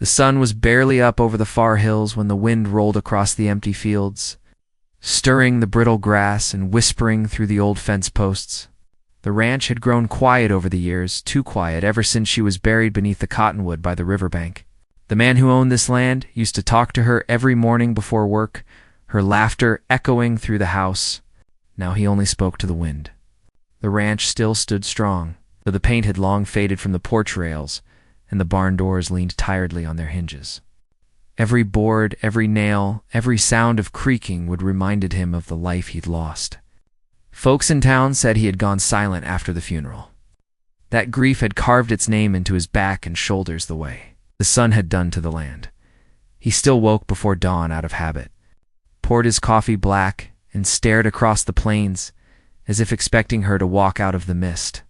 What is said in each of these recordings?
The sun was barely up over the far hills when the wind rolled across the empty fields, stirring the brittle grass and whispering through the old fence posts. The ranch had grown quiet over the years, too quiet ever since she was buried beneath the cottonwood by the riverbank. The man who owned this land used to talk to her every morning before work, her laughter echoing through the house. Now he only spoke to the wind. The ranch still stood strong, though the paint had long faded from the porch rails, and the barn doors leaned tiredly on their hinges. Every board, every nail, every sound of creaking would reminded him of the life he'd lost. Folks in town said he had gone silent after the funeral. That grief had carved its name into his back and shoulders the way the sun had done to the land. He still woke before dawn out of habit, poured his coffee black, and stared across the plains, as if expecting her to walk out of the mist.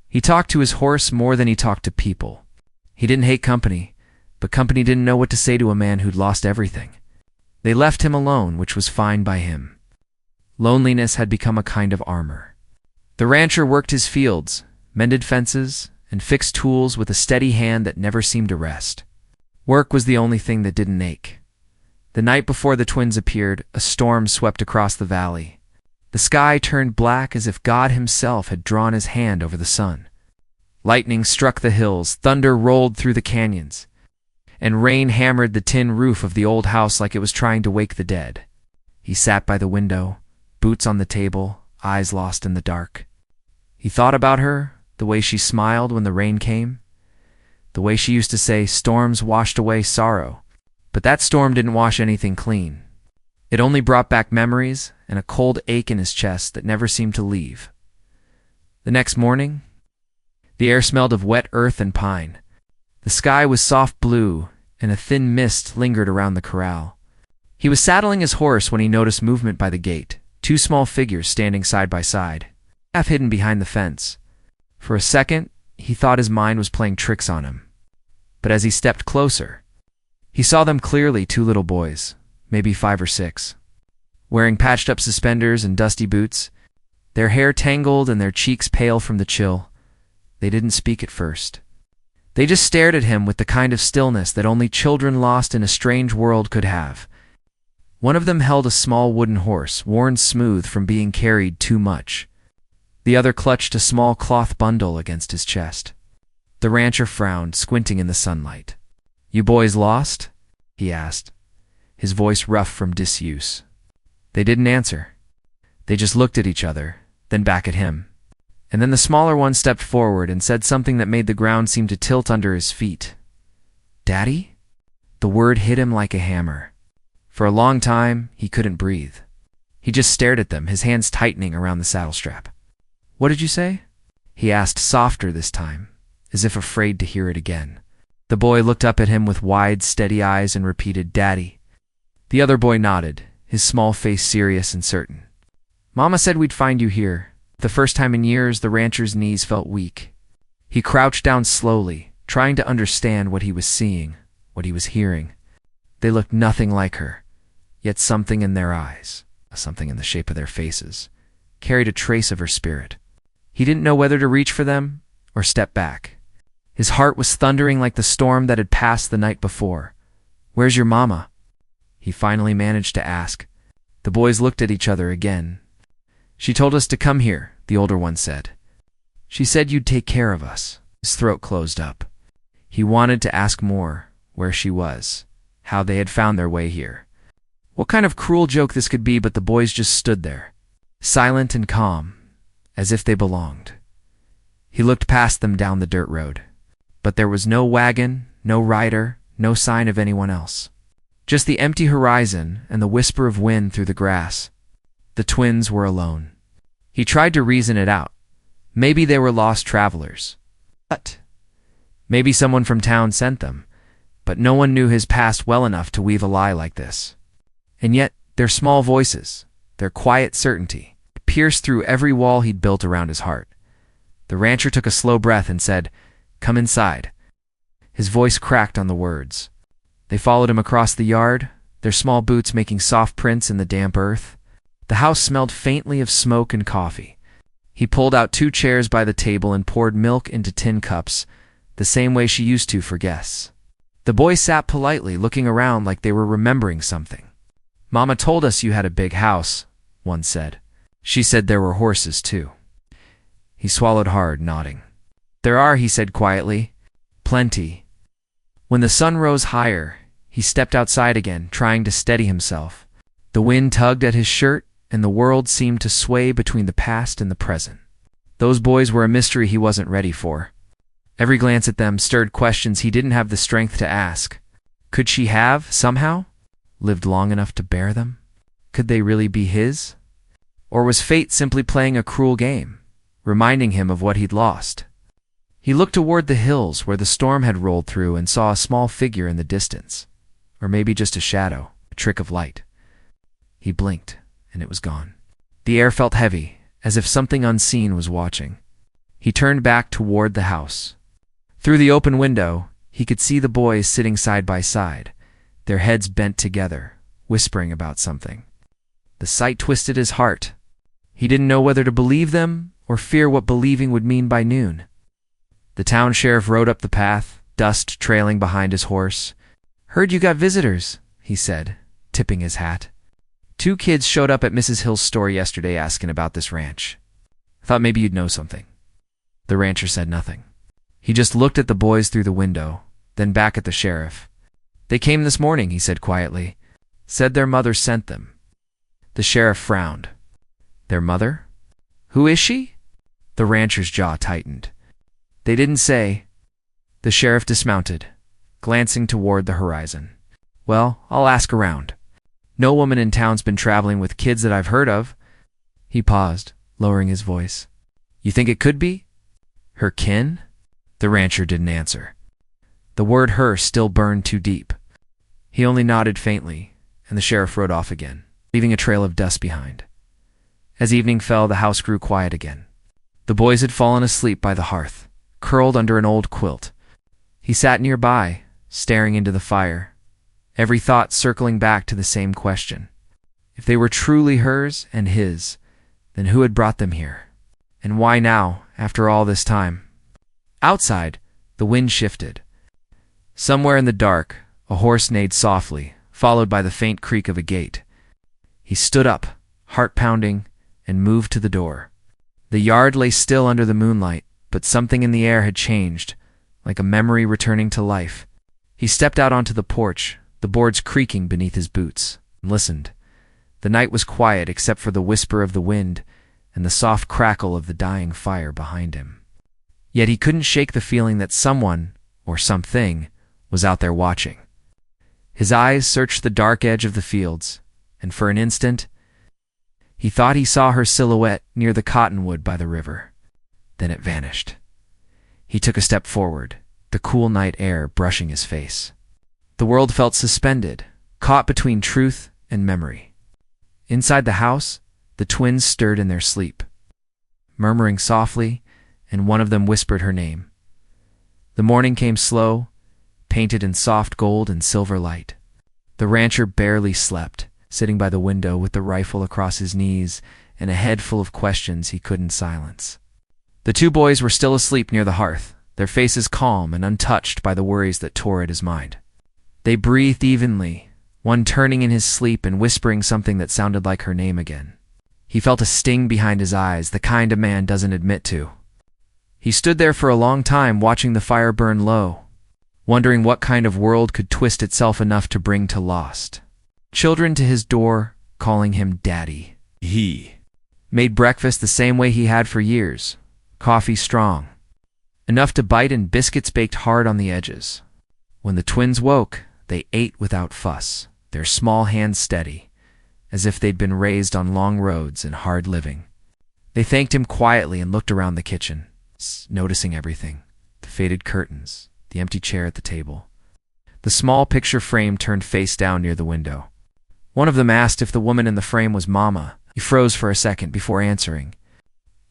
He talked to his horse more than he talked to people. He didn't hate company, but company didn't know what to say to a man who'd lost everything. They left him alone, which was fine by him. Loneliness had become a kind of armor. The rancher worked his fields, mended fences, and fixed tools with a steady hand that never seemed to rest. Work was the only thing that didn't ache. The night before the twins appeared, a storm swept across the valley. The sky turned black as if God himself had drawn his hand over the sun. Lightning struck the hills, thunder rolled through the canyons, and rain hammered the tin roof of the old house like it was trying to wake the dead. He sat by the window, boots on the table, eyes lost in the dark. He thought about her, the way she smiled when the rain came, the way she used to say storms washed away sorrow. But that storm didn't wash anything clean. It only brought back memories and a cold ache in his chest that never seemed to leave. The next morning, the air smelled of wet earth and pine. The sky was soft blue, and a thin mist lingered around the corral. He was saddling his horse when he noticed movement by the gate, two small figures standing side by side, half hidden behind the fence. For a second, he thought his mind was playing tricks on him. But as he stepped closer, he saw them clearly, two little boys, maybe 5 or 6, wearing patched-up suspenders and dusty boots, their hair tangled and their cheeks pale from the chill. They didn't speak at first. They just stared at him with the kind of stillness that only children lost in a strange world could have. One of them held a small wooden horse, worn smooth from being carried too much. The other clutched a small cloth bundle against his chest. The rancher frowned, squinting in the sunlight. "You boys lost?" he asked, his voice rough from disuse. They didn't answer. They just looked at each other, then back at him. And then the smaller one stepped forward and said something that made the ground seem to tilt under his feet. "Daddy?" The word hit him like a hammer. For a long time, he couldn't breathe. He just stared at them, his hands tightening around the saddle strap. "What did you say?" he asked, softer this time, as if afraid to hear it again. The boy looked up at him with wide, steady eyes and repeated, "Daddy." The other boy nodded, his small face serious and certain. "Mama said we'd find you here." The first time in years, the rancher's knees felt weak. He crouched down slowly, trying to understand what he was seeing, what he was hearing. They looked nothing like her, yet something in their eyes, something in the shape of their faces, carried a trace of her spirit. He didn't know whether to reach for them or step back. His heart was thundering like the storm that had passed the night before. "Where's your mama?" he finally managed to ask. The boys looked at each other again. "She told us to come here," the older one said. "She said you'd take care of us." His throat closed up. He wanted to ask more, where she was, how they had found their way here. What kind of cruel joke this could be, but the boys just stood there, silent and calm, as if they belonged. He looked past them down the dirt road. But there was no wagon, no rider, no sign of anyone else. Just the empty horizon and the whisper of wind through the grass. The twins were alone. He tried to reason it out. Maybe they were lost travelers. But maybe someone from town sent them. But no one knew his past well enough to weave a lie like this. And yet, their small voices, their quiet certainty, pierced through every wall he'd built around his heart. The rancher took a slow breath and said, "Come inside." His voice cracked on the words. They followed him across the yard, their small boots making soft prints in the damp earth. The house smelled faintly of smoke and coffee. He pulled out 2 chairs by the table and poured milk into tin cups, the same way she used to for guests. The boys sat politely, looking around like they were remembering something. "Mama told us you had a big house," one said. "She said there were horses, too." He swallowed hard, nodding. "There are," he said quietly. "Plenty." When the sun rose higher, he stepped outside again, trying to steady himself. The wind tugged at his shirt, and the world seemed to sway between the past and the present. Those boys were a mystery he wasn't ready for. Every glance at them stirred questions he didn't have the strength to ask. Could she have, somehow, lived long enough to bear them? Could they really be his? Or was fate simply playing a cruel game, reminding him of what he'd lost? He looked toward the hills where the storm had rolled through and saw a small figure in the distance. Or maybe just a shadow, a trick of light. He blinked, and it was gone. The air felt heavy, as if something unseen was watching. He turned back toward the house. Through the open window, he could see the boys sitting side by side, their heads bent together, whispering about something. The sight twisted his heart. He didn't know whether to believe them or fear what believing would mean by noon. The town sheriff rode up the path, dust trailing behind his horse. "Heard you got visitors," he said, tipping his hat. "2 kids showed up at Mrs. Hill's store yesterday asking about this ranch. Thought maybe you'd know something." The rancher said nothing. He just looked at the boys through the window, then back at the sheriff. "They came this morning," he said quietly. "Said their mother sent them." The sheriff frowned. "Their mother? Who is she?" The rancher's jaw tightened. "They didn't say." The sheriff dismounted, glancing toward the horizon. "Well, I'll ask around. No woman in town's been traveling with kids that I've heard of." He paused, lowering his voice. "You think it could be? Her kin?" The rancher didn't answer. The word "her" still burned too deep. He only nodded faintly, and the sheriff rode off again, leaving a trail of dust behind. As evening fell, the house grew quiet again. The boys had fallen asleep by the hearth, curled under an old quilt. He sat nearby, staring into the fire, every thought circling back to the same question. If they were truly hers and his, then who had brought them here? And why now, after all this time? Outside, the wind shifted. Somewhere in the dark, a horse neighed softly, followed by the faint creak of a gate. He stood up, heart pounding, and moved to the door. The yard lay still under the moonlight, but something in the air had changed, like a memory returning to life. He stepped out onto the porch, the boards creaking beneath his boots, and listened. The night was quiet except for the whisper of the wind and the soft crackle of the dying fire behind him. Yet he couldn't shake the feeling that someone, or something, was out there watching. His eyes searched the dark edge of the fields, and for an instant, he thought he saw her silhouette near the cottonwood by the river. Then it vanished. He took a step forward, the cool night air brushing his face. The world felt suspended, caught between truth and memory. Inside the house, the twins stirred in their sleep, murmuring softly, and one of them whispered her name. The morning came slow, painted in soft gold and silver light. The rancher barely slept, sitting by the window with the rifle across his knees and a head full of questions he couldn't silence. The 2 boys were still asleep near the hearth, their faces calm and untouched by the worries that tore at his mind. They breathed evenly, one turning in his sleep and whispering something that sounded like her name again. He felt a sting behind his eyes, the kind a man doesn't admit to. He stood there for a long time watching the fire burn low, wondering what kind of world could twist itself enough to bring to lost. Children to his door, calling him Daddy. He made breakfast the same way he had for years, coffee strong, enough to bite and biscuits baked hard on the edges. When the twins woke, they ate without fuss, their small hands steady, as if they'd been raised on long roads and hard living. They thanked him quietly and looked around the kitchen, noticing everything: the faded curtains, the empty chair at the table, the small picture frame turned face down near the window. One of them asked if the woman in the frame was Mama. He froze for a second before answering.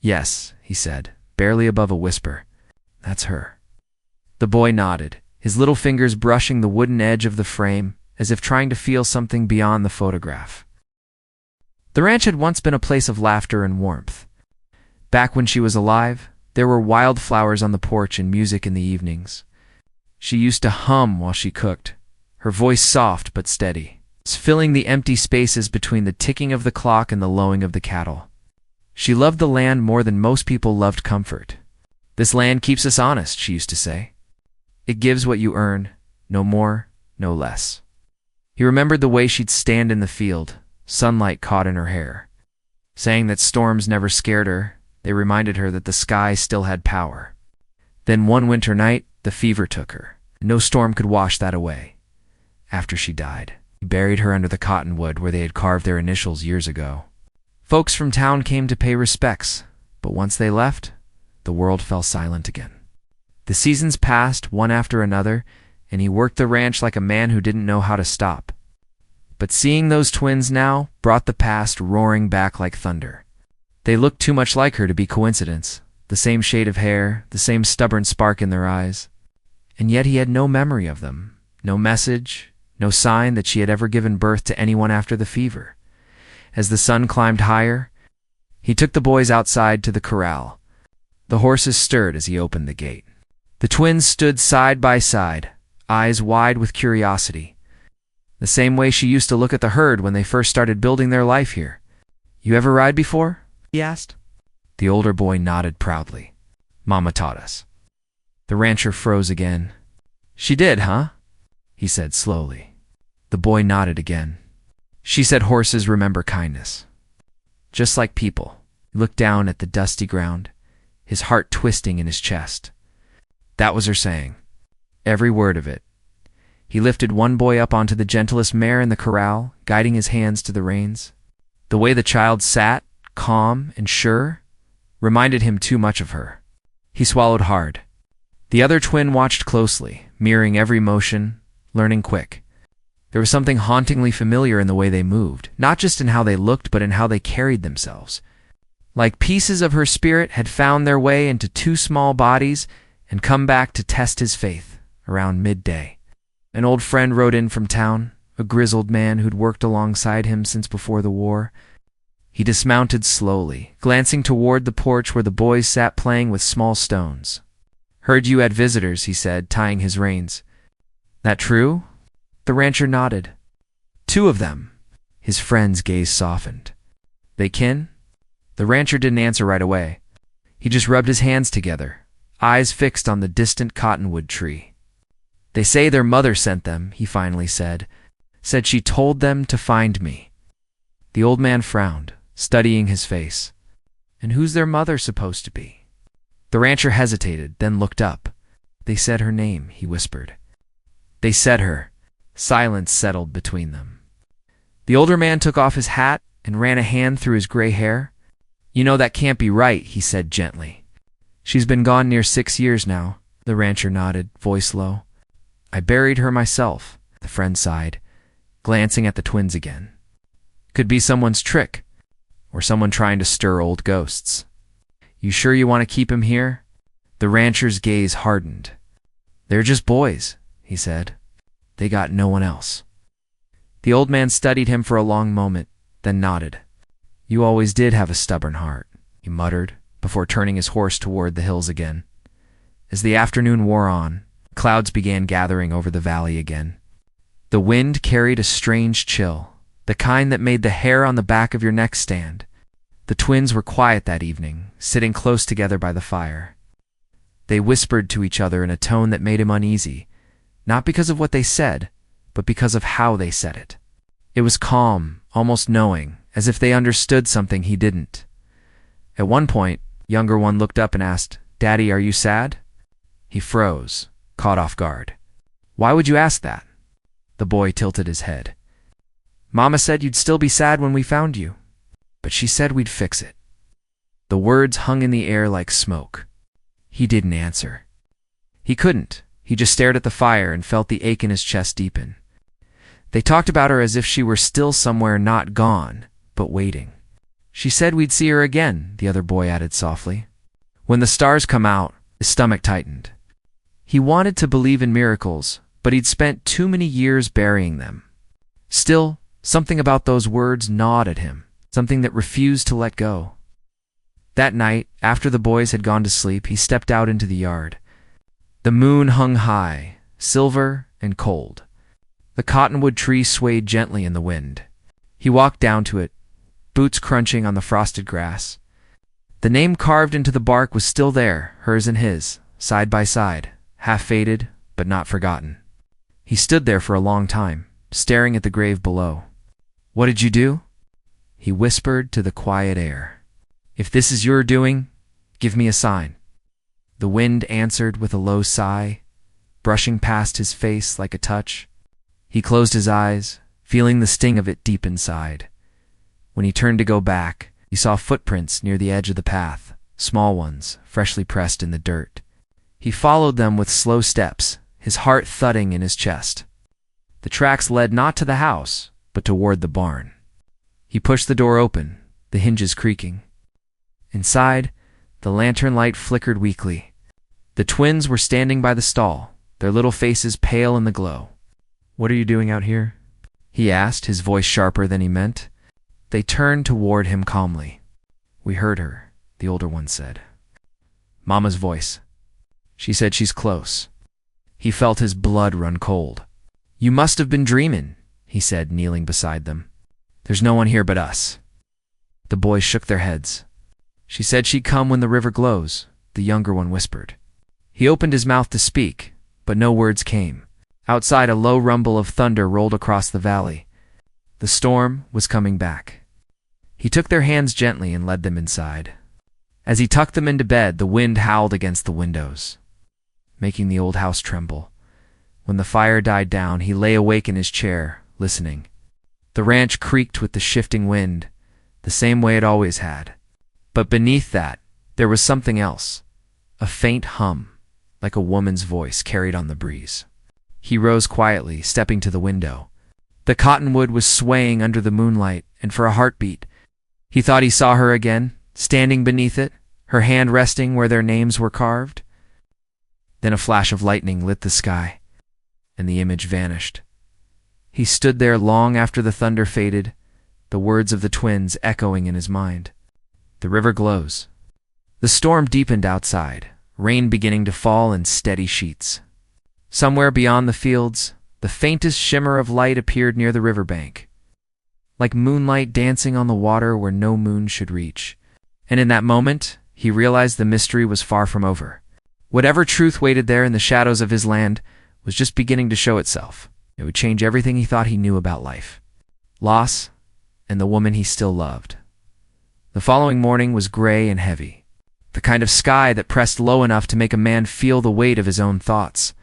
"Yes," he said, barely above a whisper. "That's her." The boy nodded, his little fingers brushing the wooden edge of the frame, as if trying to feel something beyond the photograph. The ranch had once been a place of laughter and warmth. Back when she was alive, there were wildflowers on the porch and music in the evenings. She used to hum while she cooked, her voice soft but steady, filling the empty spaces between the ticking of the clock and the lowing of the cattle. She loved the land more than most people loved comfort. "This land keeps us honest," she used to say. "It gives what you earn, no more, no less." He remembered the way she'd stand in the field, sunlight caught in her hair, saying that storms never scared her. They reminded her that the sky still had power. Then one winter night, the fever took her. No storm could wash that away. After she died, he buried her under the cottonwood where they had carved their initials years ago. Folks from town came to pay respects, but once they left, the world fell silent again. The seasons passed, one after another, and he worked the ranch like a man who didn't know how to stop. But seeing those twins now brought the past roaring back like thunder. They looked too much like her to be coincidence, the same shade of hair, the same stubborn spark in their eyes. And yet he had no memory of them, no message, no sign that she had ever given birth to anyone after the fever. As the sun climbed higher, he took the boys outside to the corral. The horses stirred as he opened the gate. The twins stood side by side, eyes wide with curiosity, the same way she used to look at the herd when they first started building their life here. "You ever ride before?" he asked. The older boy nodded proudly. "Mama taught us." The rancher froze again. "She did, huh?" he said slowly. The boy nodded again. "She said horses remember kindness. Just like people." He looked down at the dusty ground, his heart twisting in his chest. That was her saying. Every word of it. He lifted one boy up onto the gentlest mare in the corral, guiding his hands to the reins. The way the child sat, calm and sure, reminded him too much of her. He swallowed hard. The other twin watched closely, mirroring every motion, learning quick. There was something hauntingly familiar in the way they moved, not just in how they looked, but in how they carried themselves. Like pieces of her spirit had found their way into two small bodies and come back to test his faith around midday. An old friend rode in from town, a grizzled man who'd worked alongside him since before the war. He dismounted slowly, glancing toward the porch where the boys sat playing with small stones. "Heard you had visitors," he said, tying his reins. "That true?" The rancher nodded. "Two of them." His friend's gaze softened. "They kin?" The rancher didn't answer right away. He just rubbed his hands together, eyes fixed on the distant cottonwood tree. "They say their mother sent them," he finally said. "Said she told them to find me." The old man frowned, studying his face. "And who's their mother supposed to be?" The rancher hesitated, then looked up. "They said her name," he whispered. "They said her." Silence settled between them. The older man took off his hat and ran a hand through his gray hair. "You know that can't be right," he said gently. "She's been gone near 6 years now." The rancher nodded, voice low. "I buried her myself," the friend sighed, glancing at the twins again. "Could be someone's trick, or someone trying to stir old ghosts." "You sure you want to keep him here?" The rancher's gaze hardened. "They're just boys," he said. "They got no one else." The old man studied him for a long moment, then nodded. "You always did have a stubborn heart," he muttered, before turning his horse toward the hills again. As the afternoon wore on, clouds began gathering over the valley again. The wind carried a strange chill, the kind that made the hair on the back of your neck stand. The twins were quiet that evening, sitting close together by the fire. They whispered to each other in a tone that made him uneasy, not because of what they said, but because of how they said it. It was calm, almost knowing, as if they understood something he didn't. At one point, younger one looked up and asked, "Daddy, are you sad?" He froze, caught off guard. "Why would you ask that?" The boy tilted his head. "Mama said you'd still be sad when we found you, but she said we'd fix it." The words hung in the air like smoke. He didn't answer. He couldn't. He just stared at the fire and felt the ache in his chest deepen. They talked about her as if she were still somewhere not gone, but waiting. "She said we'd see her again," the other boy added softly. When the stars come out, his stomach tightened. He wanted to believe in miracles, but he'd spent too many years burying them. Still, something about those words gnawed at him, something that refused to let go. That night, after the boys had gone to sleep, he stepped out into the yard. The moon hung high, silver and cold. The cottonwood tree swayed gently in the wind. He walked down to it, boots crunching on the frosted grass. The name carved into the bark was still there, hers and his, side by side, half faded, but not forgotten. He stood there for a long time, staring at the grave below. "What did you do?" he whispered to the quiet air. "If this is your doing, give me a sign." The wind answered with a low sigh, brushing past his face like a touch. He closed his eyes, feeling the sting of it deep inside. When he turned to go back, he saw footprints near the edge of the path, small ones, freshly pressed in the dirt. He followed them with slow steps, his heart thudding in his chest. The tracks led not to the house, but toward the barn. He pushed the door open, the hinges creaking. Inside, the lantern light flickered weakly. The twins were standing by the stall, their little faces pale in the glow. "What are you doing out here?" he asked, his voice sharper than he meant. They turned toward him calmly. "We heard her," the older one said. "Mama's voice. She said she's close." He felt his blood run cold. "You must have been dreaming," he said, kneeling beside them. "There's no one here but us." The boys shook their heads. "She said she'd come when the river glows," the younger one whispered. He opened his mouth to speak, but no words came. Outside, a low rumble of thunder rolled across the valley. The storm was coming back. He took their hands gently and led them inside. As he tucked them into bed, the wind howled against the windows, making the old house tremble. When the fire died down, he lay awake in his chair, listening. The ranch creaked with the shifting wind, the same way it always had. But beneath that, there was something else, a faint hum, like a woman's voice carried on the breeze. He rose quietly, stepping to the window. The cottonwood was swaying under the moonlight, and for a heartbeat, he thought he saw her again, standing beneath it, her hand resting where their names were carved. Then a flash of lightning lit the sky, and the image vanished. He stood there long after the thunder faded, the words of the twins echoing in his mind. The river glows. The storm deepened outside, rain beginning to fall in steady sheets. Somewhere beyond the fields, the faintest shimmer of light appeared near the riverbank, like moonlight dancing on the water where no moon should reach. And in that moment, he realized the mystery was far from over. Whatever truth waited there in the shadows of his land was just beginning to show itself. It would change everything he thought he knew about life, loss, and the woman he still loved. The following morning was gray and heavy, the kind of sky that pressed low enough to make a man feel the weight of his own thoughts.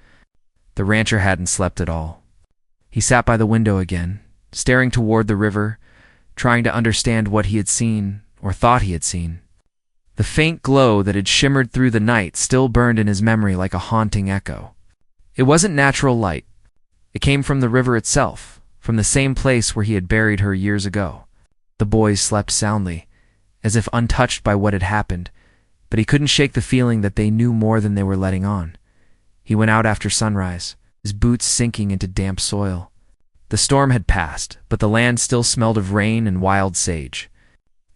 The rancher hadn't slept at all. He sat by the window again, staring toward the river, trying to understand what he had seen, or thought he had seen. The faint glow that had shimmered through the night still burned in his memory like a haunting echo. It wasn't natural light. It came from the river itself, from the same place where he had buried her years ago. The boys slept soundly, as if untouched by what had happened, but he couldn't shake the feeling that they knew more than they were letting on. He went out after sunrise, his boots sinking into damp soil. The storm had passed, but the land still smelled of rain and wild sage.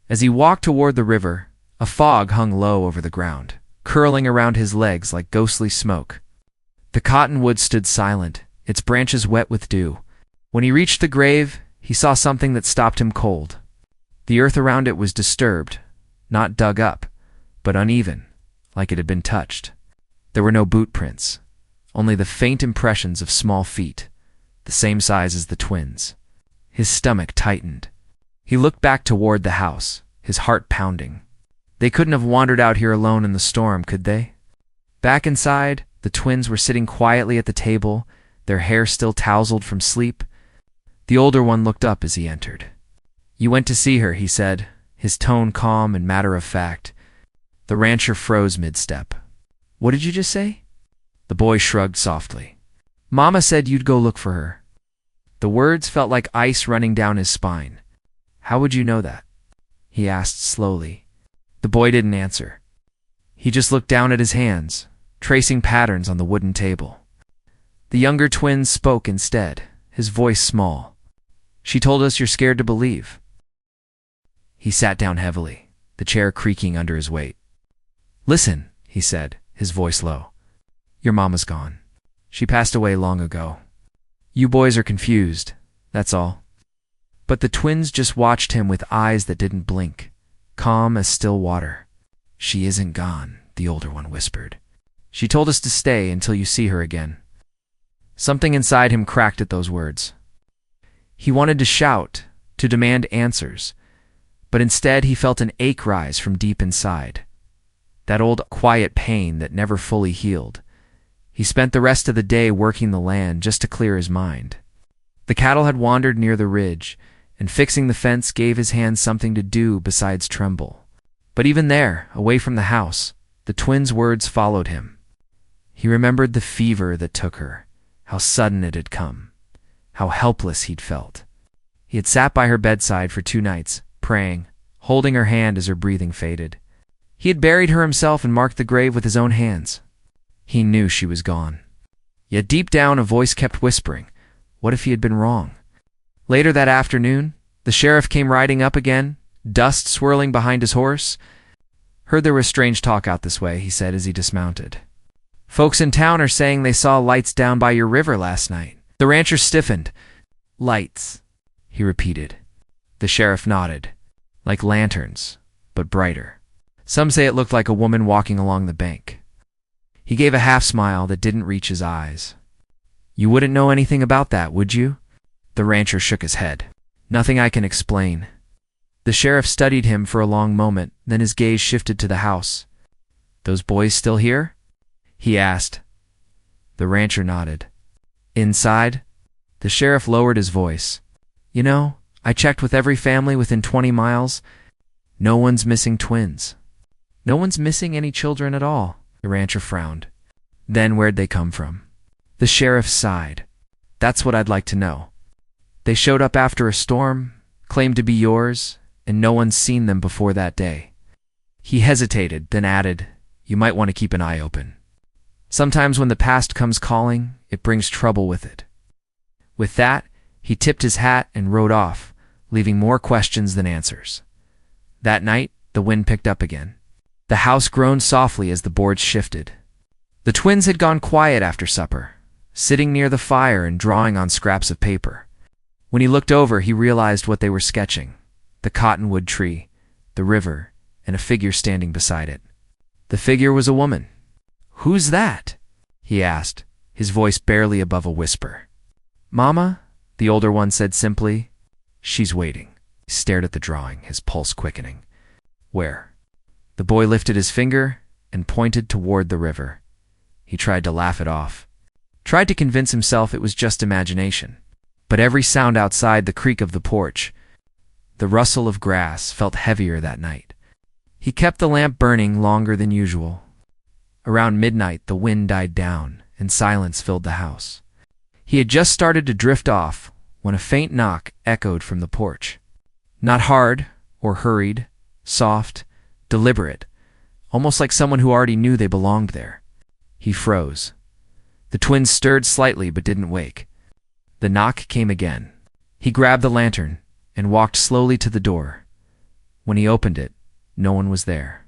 As he walked toward the river, a fog hung low over the ground, curling around his legs like ghostly smoke. The cottonwood stood silent, its branches wet with dew. When he reached the grave, he saw something that stopped him cold. The earth around it was disturbed, not dug up, but uneven, like it had been touched. There were no boot prints, only the faint impressions of small feet, the same size as the twins. His stomach tightened. He looked back toward the house, his heart pounding. They couldn't have wandered out here alone in the storm, could they? Back inside, the twins were sitting quietly at the table, their hair still tousled from sleep. The older one looked up as he entered. "You went to see her," he said, his tone calm and matter-of-fact. The rancher froze mid-step. "What did you just say?" The boy shrugged softly. "Mama said you'd go look for her." The words felt like ice running down his spine. "How would you know that?" he asked slowly. The boy didn't answer. He just looked down at his hands, tracing patterns on the wooden table. The younger twin spoke instead, his voice small. "She told us you're scared to believe." He sat down heavily, the chair creaking under his weight. "Listen," he said, his voice low. "Your mama's gone. She passed away long ago. You boys are confused, that's all." But the twins just watched him with eyes that didn't blink, calm as still water. "She isn't gone," the older one whispered. "She told us to stay until you see her again." Something inside him cracked at those words. He wanted to shout, to demand answers, but instead he felt an ache rise from deep inside. That old quiet pain that never fully healed. He spent the rest of the day working the land just to clear his mind. The cattle had wandered near the ridge, and fixing the fence gave his hands something to do besides tremble. But even there, away from the house, the twins' words followed him. He remembered the fever that took her, how sudden it had come, how helpless he'd felt. He had sat by her bedside for 2 nights, praying, holding her hand as her breathing faded. He had buried her himself and marked the grave with his own hands. He knew she was gone. Yet deep down a voice kept whispering, what if he had been wrong? Later that afternoon, the sheriff came riding up again, dust swirling behind his horse. "Heard there was strange talk out this way," he said as he dismounted. "Folks in town are saying they saw lights down by your river last night." The rancher stiffened. "Lights," he repeated. The sheriff nodded. "Like lanterns, but brighter. Some say it looked like a woman walking along the bank." He gave a half-smile that didn't reach his eyes. "You wouldn't know anything about that, would you?" The rancher shook his head. "Nothing I can explain." The sheriff studied him for a long moment, then his gaze shifted to the house. "Those boys still here?" he asked. The rancher nodded. "Inside?" The sheriff lowered his voice. "You know, I checked with every family within 20 miles. No one's missing twins. No one's missing any children at all." The rancher frowned. "Then where'd they come from?" The sheriff sighed. "That's what I'd like to know. They showed up after a storm, claimed to be yours, and no one's seen them before that day." He hesitated, then added, "You might want to keep an eye open. Sometimes when the past comes calling, it brings trouble with it." With that, he tipped his hat and rode off, leaving more questions than answers. That night, the wind picked up again. The house groaned softly as the boards shifted. The twins had gone quiet after supper, sitting near the fire and drawing on scraps of paper. When he looked over, he realized what they were sketching: the cottonwood tree, the river, and a figure standing beside it. The figure was a woman. "Who's that?" he asked, his voice barely above a whisper. "Mama," the older one said simply. "She's waiting." He stared at the drawing, his pulse quickening. "Where?" The boy lifted his finger and pointed toward the river. He tried to laugh it off, tried to convince himself it was just imagination. But every sound outside, the creak of the porch, the rustle of grass, felt heavier that night. He kept the lamp burning longer than usual. Around midnight, the wind died down, and silence filled the house. He had just started to drift off when a faint knock echoed from the porch. Not hard or hurried, soft, deliberate, almost like someone who already knew they belonged there. He froze. The twins stirred slightly but didn't wake. The knock came again. He grabbed the lantern and walked slowly to the door. When he opened it, no one was there.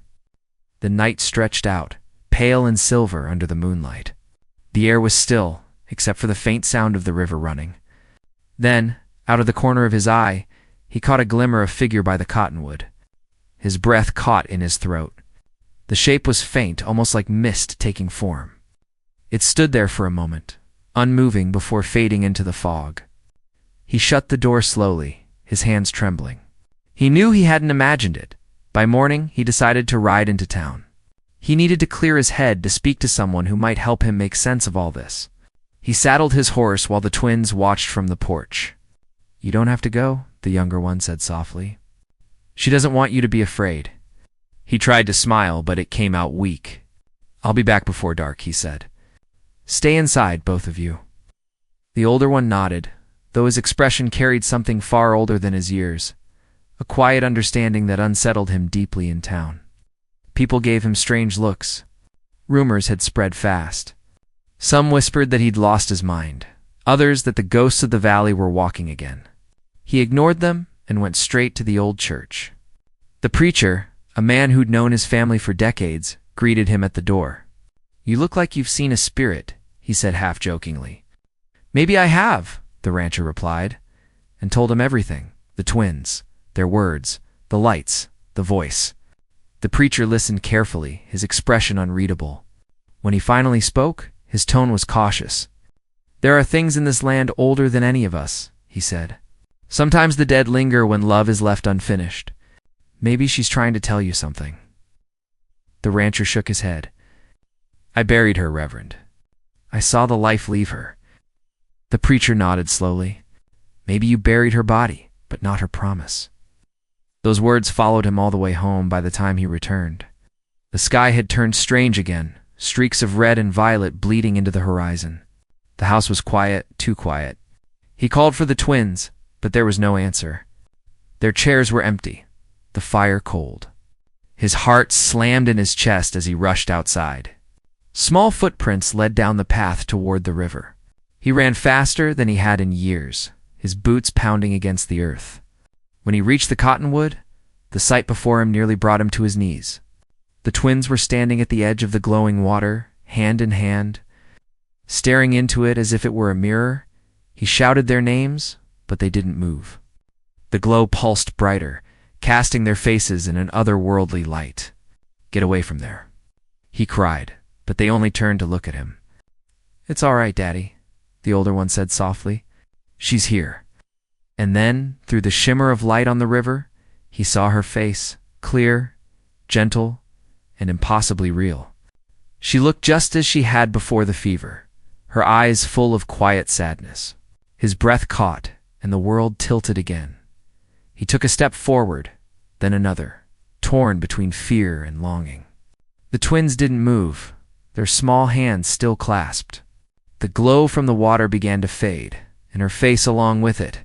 The night stretched out, pale and silver under the moonlight. The air was still, except for the faint sound of the river running. Then, out of the corner of his eye, he caught a glimmer of figure by the cottonwood. His breath caught in his throat. The shape was faint, almost like mist taking form. It stood there for a moment, unmoving before fading into the fog. He shut the door slowly, his hands trembling. He knew he hadn't imagined it. By morning, he decided to ride into town. He needed to clear his head to speak to someone who might help him make sense of all this. He saddled his horse while the twins watched from the porch. "You don't have to go," the younger one said softly. "She doesn't want you to be afraid." He tried to smile, but it came out weak. "I'll be back before dark," he said. "Stay inside, both of you." The older one nodded, though his expression carried something far older than his years, a quiet understanding that unsettled him deeply in town. People gave him strange looks. Rumors had spread fast. Some whispered that he'd lost his mind, others that the ghosts of the valley were walking again. He ignored them and went straight to the old church. The preacher, a man who'd known his family for decades, greeted him at the door. "You look like you've seen a spirit," he said half-jokingly. "Maybe I have," the rancher replied, and told him everything, the twins, their words, the lights, the voice. The preacher listened carefully, his expression unreadable. When he finally spoke, his tone was cautious. "There are things in this land older than any of us," he said. "Sometimes the dead linger when love is left unfinished. Maybe she's trying to tell you something." The rancher shook his head. "I buried her, Reverend. I saw the life leave her." The preacher nodded slowly. "Maybe you buried her body, but not her promise." Those words followed him all the way home by the time he returned. The sky had turned strange again, streaks of red and violet bleeding into the horizon. The house was quiet, too quiet. He called for the twins, but there was no answer. Their chairs were empty, the fire cold. His heart slammed in his chest as he rushed outside. Small footprints led down the path toward the river. He ran faster than he had in years, his boots pounding against the earth. When he reached the cottonwood, the sight before him nearly brought him to his knees. The twins were standing at the edge of the glowing water, hand in hand, staring into it as if it were a mirror. He shouted their names, but they didn't move. The glow pulsed brighter, casting their faces in an otherworldly light. "Get away from there," he cried, but they only turned to look at him. "It's all right, Daddy," the older one said softly. "She's here." And then, through the shimmer of light on the river, he saw her face, clear, gentle, and impossibly real. She looked just as she had before the fever, her eyes full of quiet sadness. His breath caught, and the world tilted again. He took a step forward, then another, torn between fear and longing. The twins didn't move, their small hands still clasped. The glow from the water began to fade, and her face along with it.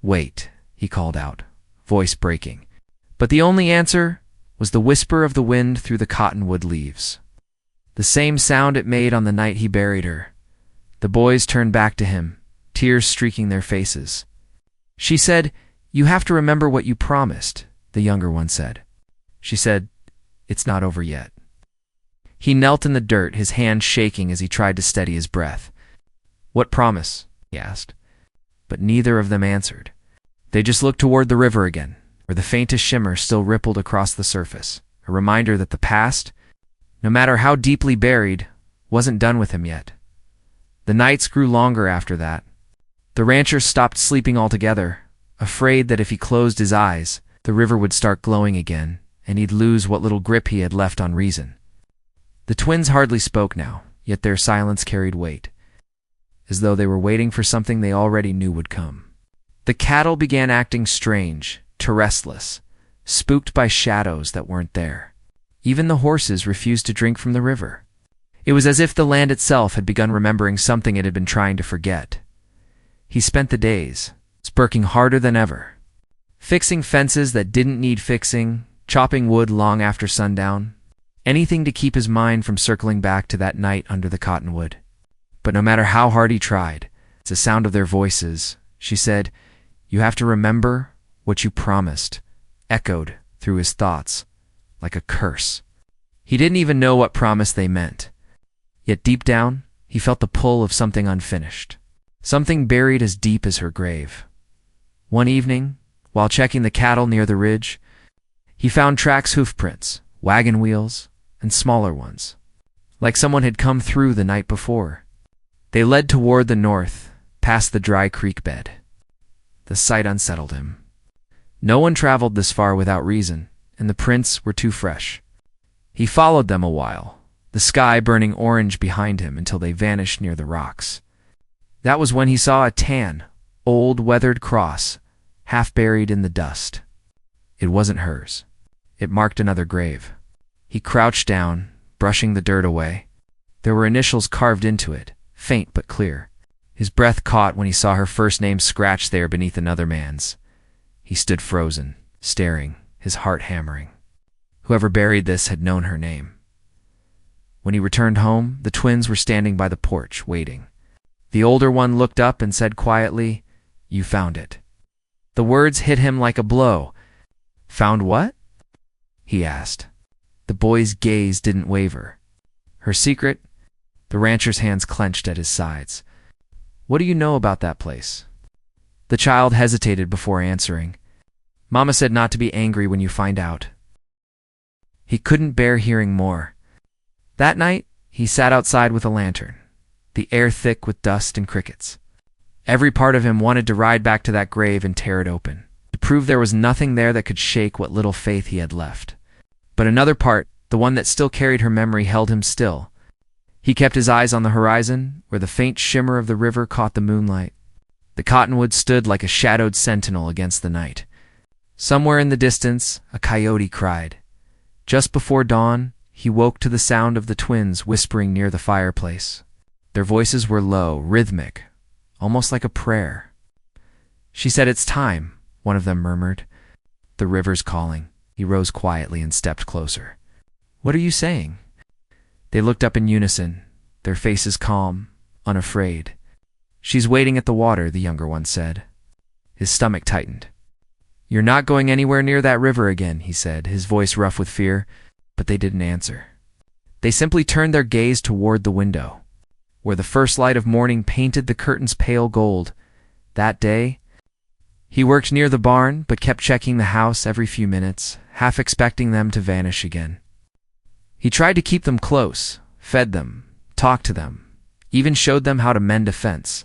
"Wait," he called out, voice breaking. But the only answer was the whisper of the wind through the cottonwood leaves. The same sound it made on the night he buried her. The boys turned back to him, tears streaking their faces. "She said, 'You have to remember what you promised,'" the younger one said. She said, "It's not over yet." He knelt in the dirt, his hand shaking as he tried to steady his breath. "What promise?" he asked. But neither of them answered. They just looked toward the river again, where the faintest shimmer still rippled across the surface, a reminder that the past, no matter how deeply buried, wasn't done with him yet. The nights grew longer after that. The rancher stopped sleeping altogether, afraid that if he closed his eyes, the river would start glowing again, and he'd lose what little grip he had left on reason. The twins hardly spoke now, yet their silence carried weight, as though they were waiting for something they already knew would come. The cattle began acting strange, restless, spooked by shadows that weren't there. Even the horses refused to drink from the river. It was as if the land itself had begun remembering something it had been trying to forget. He spent the days, working harder than ever, fixing fences that didn't need fixing, chopping wood long after sundown, anything to keep his mind from circling back to that night under the cottonwood. But no matter how hard he tried, it's the sound of their voices, she said, "You have to remember what you promised," echoed through his thoughts like a curse. He didn't even know what promise they meant. Yet deep down, he felt the pull of something unfinished, something buried as deep as her grave. One evening, while checking the cattle near the ridge, he found tracks, hoofprints, wagon wheels, and smaller ones, like someone had come through the night before. They led toward the north, past the dry creek bed. The sight unsettled him. No one traveled this far without reason, and the prints were too fresh. He followed them a while, the sky burning orange behind him until they vanished near the rocks. That was when he saw a tan, old, weathered cross, half buried in the dust. It wasn't hers. It marked another grave. He crouched down, brushing the dirt away. There were initials carved into it, faint but clear. His breath caught when he saw her first name scratched there beneath another man's. He stood frozen, staring, his heart hammering. Whoever buried this had known her name. When he returned home, the twins were standing by the porch, waiting. The older one looked up and said quietly, "You found it." The words hit him like a blow. "Found what?" he asked. The boy's gaze didn't waver. "Her secret, The rancher's hands clenched at his sides. "What do you know about that place?" The child hesitated before answering. "Mama said not to be angry when you find out." He couldn't bear hearing more. That night, he sat outside with a lantern, the air thick with dust and crickets. Every part of him wanted to ride back to that grave and tear it open, to prove there was nothing there that could shake what little faith he had left. But another part, the one that still carried her memory, held him still. He kept his eyes on the horizon, where the faint shimmer of the river caught the moonlight. The cottonwood stood like a shadowed sentinel against the night. Somewhere in the distance, a coyote cried. Just before dawn, he woke to the sound of the twins whispering near the fireplace. Their voices were low, rhythmic, almost like a prayer. "She said it's time," one of them murmured. "The river's calling." He rose quietly and stepped closer. "What are you saying?" They looked up in unison, their faces calm, unafraid. "She's waiting at the water," the younger one said. His stomach tightened. "You're not going anywhere near that river again," he said, his voice rough with fear, but they didn't answer. They simply turned their gaze toward the window, where the first light of morning painted the curtains pale gold. That day, he worked near the barn, but kept checking the house every few minutes, half expecting them to vanish again. He tried to keep them close, fed them, talked to them, even showed them how to mend a fence.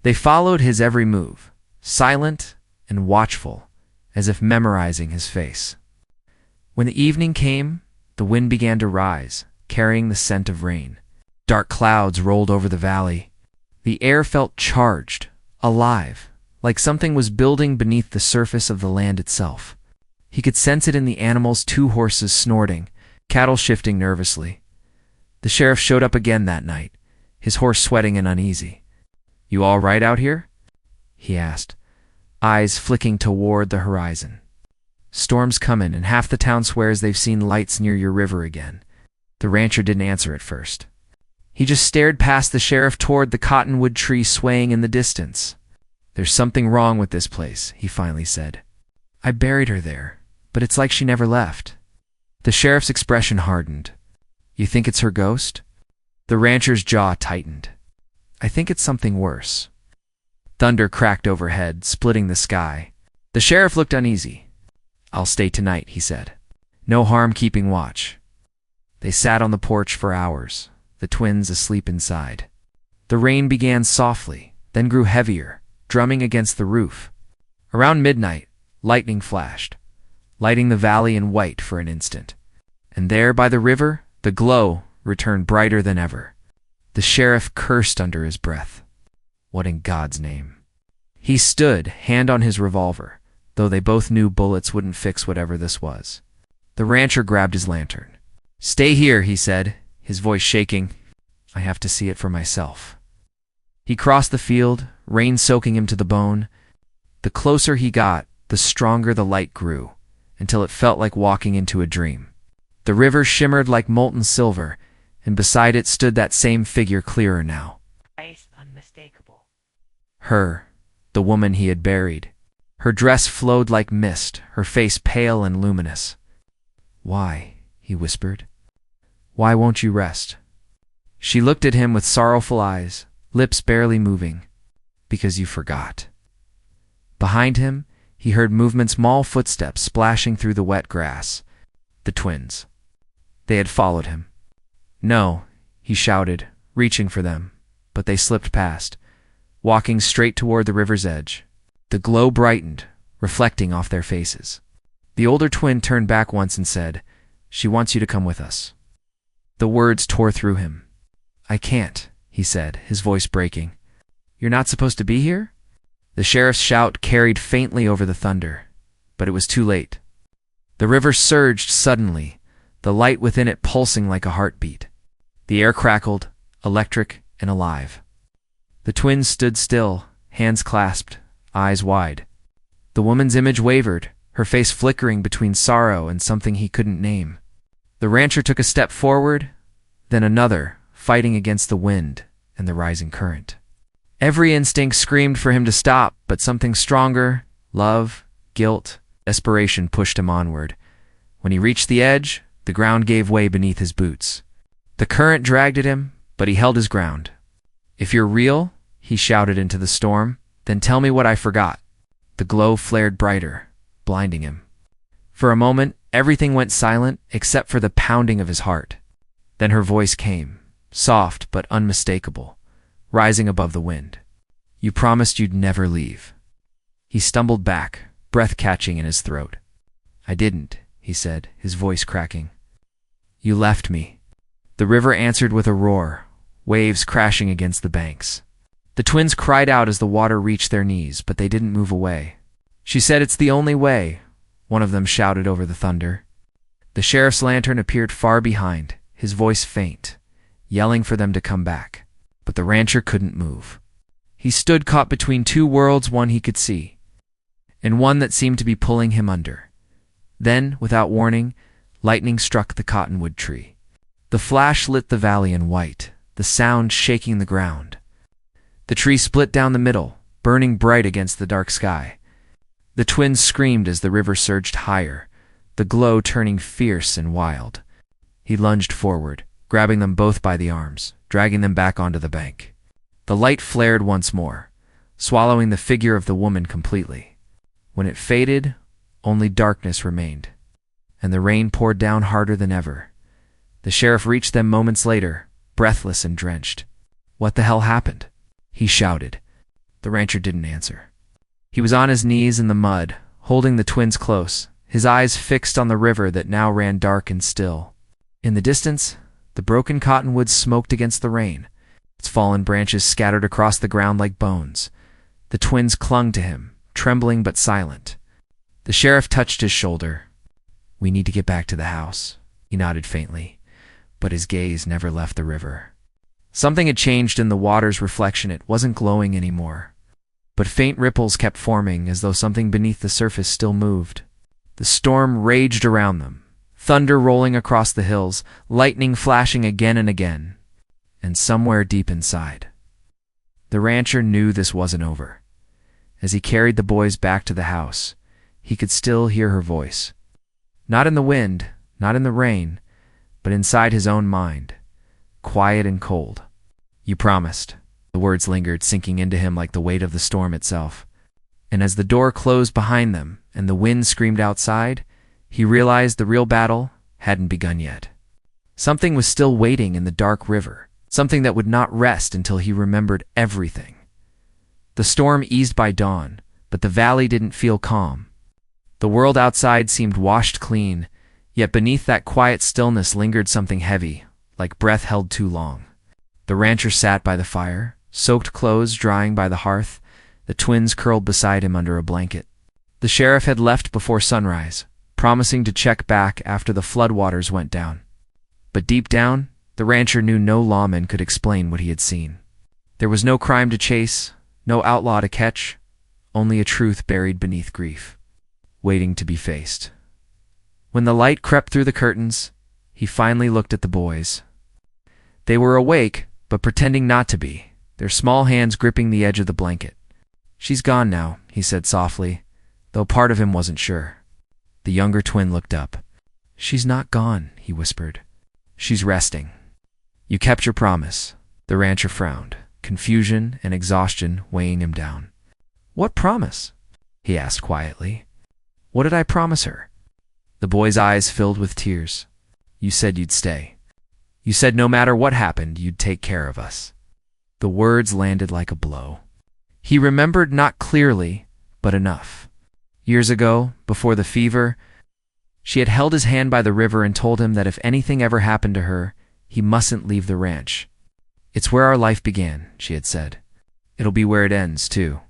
They followed his every move, silent and watchful, as if memorizing his face. When the evening came, the wind began to rise, carrying the scent of rain. Dark clouds rolled over the valley. The air felt charged, alive, like something was building beneath the surface of the land itself. He could sense it in the animals, 2 horses snorting, cattle shifting nervously. The sheriff showed up again that night, his horse sweating and uneasy. "You all right out here?" he asked, eyes flicking toward the horizon. "Storm's comin', and half the town swears they've seen lights near your river again." The rancher didn't answer at first. He just stared past the sheriff toward the cottonwood tree swaying in the distance. "There's something wrong with this place," he finally said. "I buried her there, but it's like she never left." The sheriff's expression hardened. "You think it's her ghost?" The rancher's jaw tightened. "I think it's something worse." Thunder cracked overhead, splitting the sky. The sheriff looked uneasy. "I'll stay tonight," he said. "No harm keeping watch." They sat on the porch for hours, the twins asleep inside. The rain began softly, then grew heavier, drumming against the roof. Around midnight, lightning flashed, lighting the valley in white for an instant. And there by the river, the glow returned brighter than ever. The sheriff cursed under his breath. What in God's name? He stood, hand on his revolver, though they both knew bullets wouldn't fix whatever this was. The rancher grabbed his lantern. "Stay here," he said, his voice shaking. "I have to see it for myself." He crossed the field, rain soaking him to the bone. The closer he got, the stronger the light grew, until it felt like walking into a dream. The river shimmered like molten silver, and beside it stood that same figure clearer now. Face unmistakable. Her, the woman he had buried. Her dress flowed like mist, her face pale and luminous. "Why?" he whispered. "Why won't you rest?" She looked at him with sorrowful eyes, lips barely moving. "Because you forgot." Behind him, he heard movement, small footsteps splashing through the wet grass. The twins. They had followed him. "No," he shouted, reaching for them, but they slipped past, walking straight toward the river's edge. The glow brightened, reflecting off their faces. The older twin turned back once and said, "She wants you to come with us." The words tore through him. "I can't," he said, his voice breaking. "You're not supposed to be here?" The sheriff's shout carried faintly over the thunder, but it was too late. The river surged suddenly, the light within it pulsing like a heartbeat. The air crackled, electric and alive. The twins stood still, hands clasped, eyes wide. The woman's image wavered, her face flickering between sorrow and something he couldn't name. The rancher took a step forward, then another, fighting against the wind and the rising current. Every instinct screamed for him to stop, but something stronger, love, guilt, desperation pushed him onward. When he reached the edge, the ground gave way beneath his boots. The current dragged at him, but he held his ground. "If you're real," he shouted into the storm, "then tell me what I forgot." The glow flared brighter, blinding him. For a moment, everything went silent except for the pounding of his heart. Then her voice came, soft but unmistakable, rising above the wind. "You promised you'd never leave." He stumbled back, breath catching in his throat. "I didn't," he said, his voice cracking. "You left me." The river answered with a roar, waves crashing against the banks. The twins cried out as the water reached their knees, but they didn't move away. "She said it's the only way," one of them shouted over the thunder. The sheriff's lantern appeared far behind, his voice faint, yelling for them to come back. But the rancher couldn't move. He stood caught between two worlds, one he could see, and one that seemed to be pulling him under. Then, without warning, lightning struck the cottonwood tree. The flash lit the valley in white, the sound shaking the ground. The tree split down the middle, burning bright against the dark sky. The twins screamed as the river surged higher, the glow turning fierce and wild. He lunged forward, grabbing them both by the arms, dragging them back onto the bank. The light flared once more, swallowing the figure of the woman completely. When it faded, only darkness remained, and the rain poured down harder than ever. The sheriff reached them moments later, breathless and drenched. "What the hell happened?" he shouted. The rancher didn't answer. He was on his knees in the mud, holding the twins close, his eyes fixed on the river that now ran dark and still. In the distance, the broken cottonwoods smoked against the rain, its fallen branches scattered across the ground like bones. The twins clung to him, trembling but silent. The sheriff touched his shoulder. "We need to get back to the house," he nodded faintly, but his gaze never left the river. Something had changed in the water's reflection. It wasn't glowing anymore, but faint ripples kept forming as though something beneath the surface still moved. The storm raged around them, thunder rolling across the hills, lightning flashing again and again. And somewhere deep inside, the rancher knew this wasn't over. As he carried the boys back to the house, he could still hear her voice. Not in the wind, not in the rain, but inside his own mind, quiet and cold. "You promised." The words lingered, sinking into him like the weight of the storm itself. And as the door closed behind them and the wind screamed outside, he realized the real battle hadn't begun yet. Something was still waiting in the dark river, something that would not rest until he remembered everything. The storm eased by dawn, but the valley didn't feel calm. The world outside seemed washed clean, yet beneath that quiet stillness lingered something heavy, like breath held too long. The rancher sat by the fire, soaked clothes drying by the hearth, the twins curled beside him under a blanket. The sheriff had left before sunrise, promising to check back after the floodwaters went down. But deep down, the rancher knew no lawman could explain what he had seen. There was no crime to chase, no outlaw to catch, only a truth buried beneath grief, waiting to be faced. When the light crept through the curtains, he finally looked at the boys. They were awake, but pretending not to be, their small hands gripping the edge of the blanket. "She's gone now," he said softly, though part of him wasn't sure. The younger twin looked up. "She's not gone," he whispered. "She's resting." "You kept your promise." The rancher frowned, confusion and exhaustion weighing him down. "What promise?" he asked quietly. "What did I promise her?" The boy's eyes filled with tears. "You said you'd stay. You said no matter what happened, you'd take care of us." The words landed like a blow. He remembered not clearly, but enough. Years ago, before the fever, she had held his hand by the river and told him that if anything ever happened to her, he mustn't leave the ranch. "It's where our life began," she had said. "It'll be where it ends, too."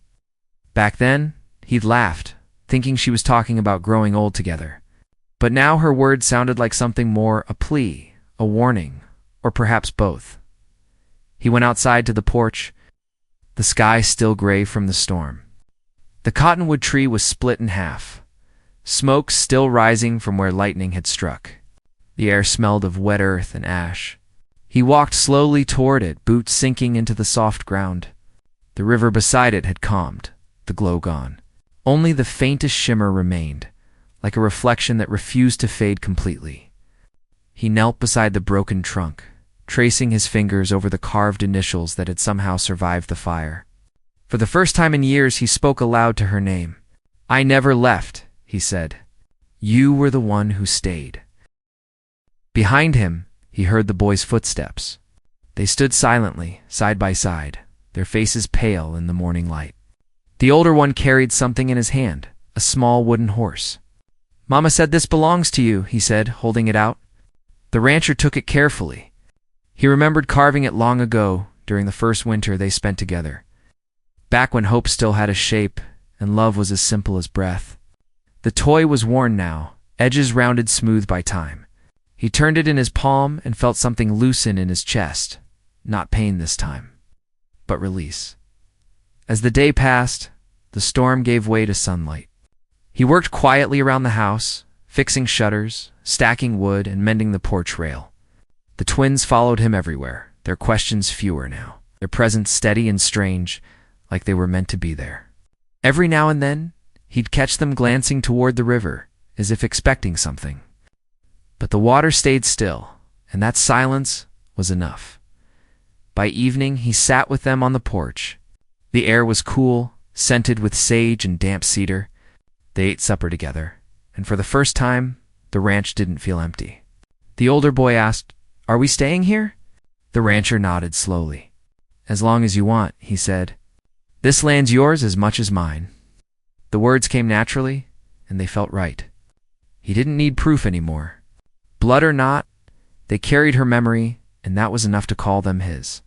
Back then, he'd laughed, thinking she was talking about growing old together. But now her words sounded like something more, a plea, a warning, or perhaps both. He went outside to the porch, the sky still gray from the storm. The cottonwood tree was split in half, smoke still rising from where lightning had struck. The air smelled of wet earth and ash. He walked slowly toward it, boots sinking into the soft ground. The river beside it had calmed, the glow gone. Only the faintest shimmer remained, like a reflection that refused to fade completely. He knelt beside the broken trunk, tracing his fingers over the carved initials that had somehow survived the fire. For the first time in years, he spoke aloud to her name. "I never left," he said. "You were the one who stayed." Behind him, he heard the boy's footsteps. They stood silently, side by side, their faces pale in the morning light. The older one carried something in his hand, a small wooden horse. "Mama said this belongs to you," he said, holding it out. The rancher took it carefully. He remembered carving it long ago, during the first winter they spent together, back when hope still had a shape and love was as simple as breath. The toy was worn now, edges rounded smooth by time. He turned it in his palm and felt something loosen in his chest, not pain this time, but release. As the day passed, the storm gave way to sunlight. He worked quietly around the house, fixing shutters, stacking wood, and mending the porch rail. The twins followed him everywhere, their questions fewer now, their presence steady and strange, like they were meant to be there. Every now and then, he'd catch them glancing toward the river, as if expecting something. But the water stayed still, and that silence was enough. By evening, he sat with them on the porch. The air was cool, scented with sage and damp cedar. They ate supper together, and for the first time, the ranch didn't feel empty. The older boy asked, "Are we staying here?" The rancher nodded slowly. "As long as you want," he said. "This land's yours as much as mine." The words came naturally, and they felt right. He didn't need proof anymore. Blood or not, they carried her memory, and that was enough to call them his.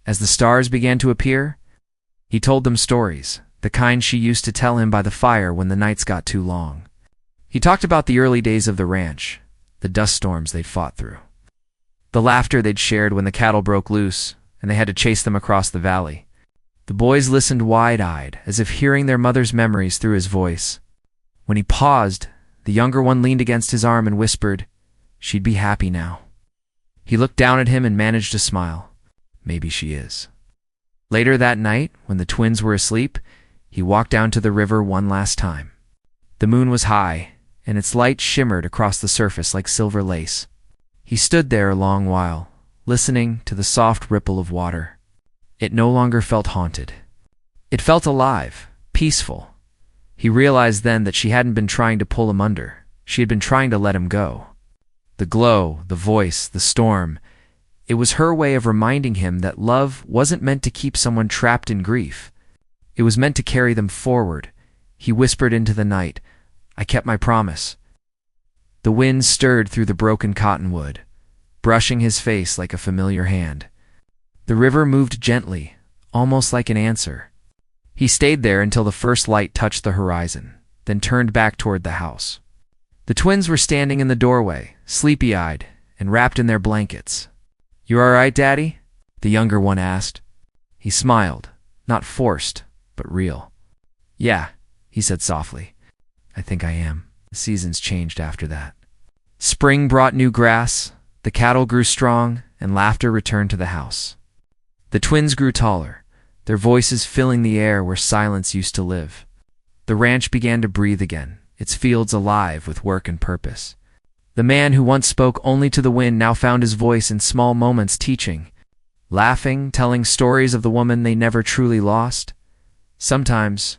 As the stars began to appear, he told them stories, the kind she used to tell him by the fire when the nights got too long. He talked about the early days of the ranch, the dust storms they'd fought through, the laughter they'd shared when the cattle broke loose and they had to chase them across the valley. The boys listened wide-eyed, as if hearing their mother's memories through his voice. When he paused, the younger one leaned against his arm and whispered, "She'd be happy now." He looked down at him and managed a smile. "Maybe she is." Later that night, when the twins were asleep, he walked down to the river one last time. The moon was high, and its light shimmered across the surface like silver lace. He stood there a long while, listening to the soft ripple of water. It no longer felt haunted. It felt alive, peaceful. He realized then that she hadn't been trying to pull him under. She had been trying to let him go. The glow, the voice, the storm, it was her way of reminding him that love wasn't meant to keep someone trapped in grief. It was meant to carry them forward. He whispered into the night, "I kept my promise." The wind stirred through the broken cottonwood, brushing his face like a familiar hand. The river moved gently, almost like an answer. He stayed there until the first light touched the horizon, then turned back toward the house. The twins were standing in the doorway, sleepy-eyed and wrapped in their blankets. "You all right, Daddy?" the younger one asked. He smiled, not forced, but real. "Yeah," he said softly. "I think I am." The seasons changed after that. Spring brought new grass, the cattle grew strong, and laughter returned to the house. The twins grew taller, their voices filling the air where silence used to live. The ranch began to breathe again, its fields alive with work and purpose. The man who once spoke only to the wind now found his voice in small moments, teaching, laughing, telling stories of the woman they never truly lost. Sometimes,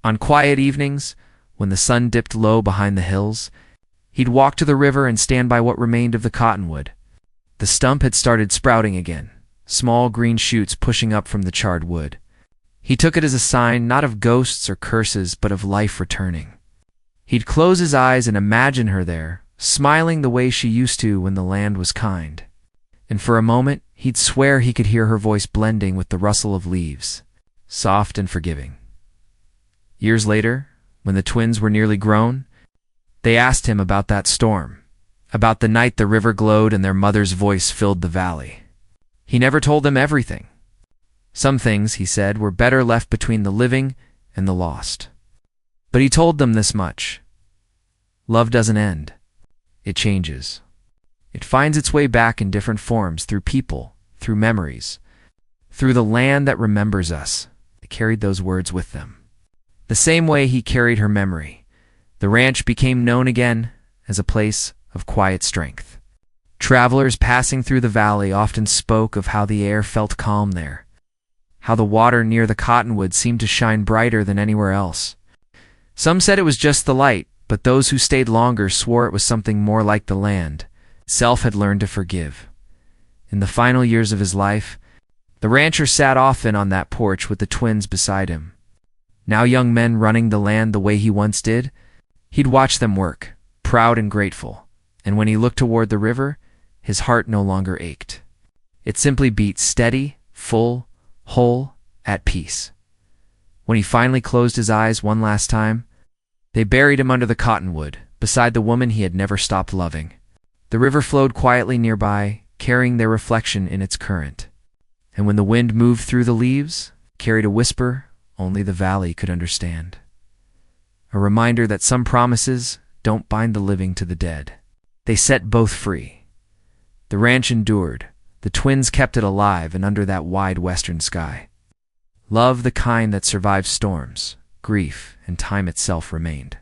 on quiet evenings, when the sun dipped low behind the hills, he'd walk to the river and stand by what remained of the cottonwood. The stump had started sprouting again, small green shoots pushing up from the charred wood. He took it as a sign not of ghosts or curses, but of life returning. He'd close his eyes and imagine her there, smiling the way she used to when the land was kind. And for a moment, he'd swear he could hear her voice blending with the rustle of leaves, soft and forgiving. Years later, when the twins were nearly grown, they asked him about that storm, about the night the river glowed and their mother's voice filled the valley. He never told them everything. Some things, he said, were better left between the living and the lost. But he told them this much. Love doesn't end. It changes. It finds its way back in different forms, through people, through memories, through the land that remembers us. They carried those words with them. The same way he carried her memory, the ranch became known again as a place of quiet strength. Travelers passing through the valley often spoke of how the air felt calm there, how the water near the cottonwood seemed to shine brighter than anywhere else. Some said it was just the light, but those who stayed longer swore it was something more like the land. Self had learned to forgive. In the final years of his life, the rancher sat often on that porch with the twins beside him. Now young men running the land the way he once did, he'd watch them work, proud and grateful, and when he looked toward the river, his heart no longer ached. It simply beat steady, full, whole, at peace. When he finally closed his eyes one last time, they buried him under the cottonwood, beside the woman he had never stopped loving. The river flowed quietly nearby, carrying their reflection in its current. And when the wind moved through the leaves, carried a whisper only the valley could understand. A reminder that some promises don't bind the living to the dead. They set both free. The ranch endured. The twins kept it alive and under that wide western sky. Love, the kind that survives storms, grief, and time itself, remained.